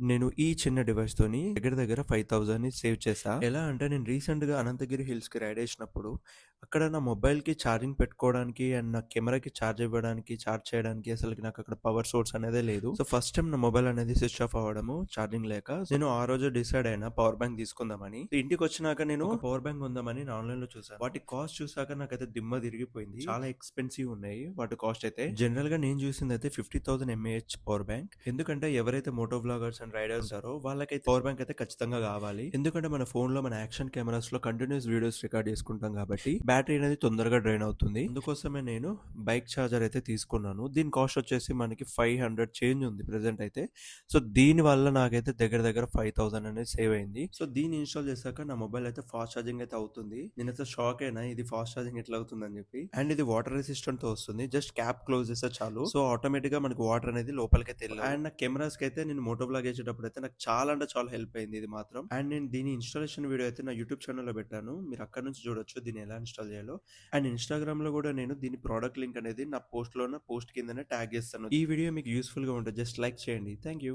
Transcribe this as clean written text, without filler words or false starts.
నేను ఈ చిన్న డివైస్‌తోని దగ్గర దగ్గర 5000ని సేవ్ చేశా. ఎలా అంటే నేను రీసెంట్‌గా అనంతగిరి హిల్స్‌కి రైడ్ ఏసినప్పుడు అక్కడ నా మొబైల్‌కి ఛార్జింగ్ పెట్టుకోవడానికి అండ్ నా కెమెరాకి ఛార్జ్ ఇవ్వడానికి, ఛార్జ్ చేయడానికి అసలకి నాకక్కడ పవర్ సోర్స్ అనేదే లేదు. సో, ఫస్ట్ టైమ్ నా మొబైల్ అనేది స్విచ్ ఆఫ్ అవ్వడము ఛార్జింగ్ లేక. నేను ఆ రోజు డిసైడ్ అయినా పవర్ బ్యాంక్ తీసుకుందామని. ఇంటికొచ్చినాక నేను ఒక పవర్ బ్యాంక్ కొందామని నేను ఆన్‌లైన్‌లో చూసాను. వాటి కాస్ట్ చూసాక నాకైతే దిమ్మ తిరిగిపోయింది. చాలా ఎక్స్‌పెన్సివ్ ఉన్నాయి వాటి కాస్ట్ అయితే. జనరల్‌గా నేను చూసిందైతే 50,000 ఎంఏహెచ్ పవర్ బ్యాంక్. ఎందుకంటే ఎవరైతే మోటో వ్లాగర్స్ అండ్ రైడర్స్ ఉంటారో వాళ్ళకైతే పవర్ బ్యాంక్ అయితే ఖచ్చితంగా కావాలి. ఎందుకంటే మన ఫోన్‌లో మన యాక్షన్ కెమెరాస్‌లో కంటిన్యూయస్ వీడియోస్ రికార్డ్ చేసుకుంటాం కాబట్టి బ్యాటరీ అనేది తొందరగా డ్రైన్ అవుతుంది. అందుకోసమే నేను బైక్ ఛార్జర్ అయితే తీసుకున్నాను. దీని కాస్ట్ వచ్చేసి మనకి 500 చేంజ్ ఉంది ప్రెజెంట్ అయితే. సో దీని వల్ల నాకైతే దగ్గర దగ్గర 5000 అనేది సేవ్ అయింది. సో దీన్ని ఇన్‌స్టాల్ చేశాక నా మొబైల్ అయితే ఫాస్ట్ ఛార్జింగ్ అయితే అవుతుంది. నేనైతే షాక్ అయినా ఇది ఫాస్ట్ ఛార్జింగ్ ఎట్లా అవుతుందని చెప్పి. అండ్ ఇది వాటర్ రెసిస్టెంట్ తో వస్తుంది. జస్ట్ క్యాప్ క్లోజ్ చేస్తే చాలు. సో ఆటోమేటిక్ గా మనకి వాటర్ అనేది లోపలికైతే వెళ్ళదు. అండ్ నా కెమెరాస్ కి అయితే నేను మోటో బ్లాగ్ చేసేటప్పుడు అయితే నాకు చాలా అంటే చాలా హెల్ప్ అయింది ఇది మాత్రం. అండ్ నేను దీని ఇన్‌స్టాలేషన్ వీడియో అయితే నా యూట్యూబ్ ఛానల్‌లో పెట్టాను. మీరు అక్కడ నుంచి చూడొచ్చు దీన్ని ఎలా ఇన్‌స్టాల్ చేయాలో. అండ్ ఇన్‌స్టాగ్రామ్ లో కూడా నేను దీని ప్రొడక్ట్ లింక్ అనేది నా పోస్ట్ కిందనే ట్యాగ్ చేస్తాను. ఈ వీడియో మీకు యూస్ఫుల్ గా ఉంటే జస్ట్ లైక్ చేయండి. Thank you.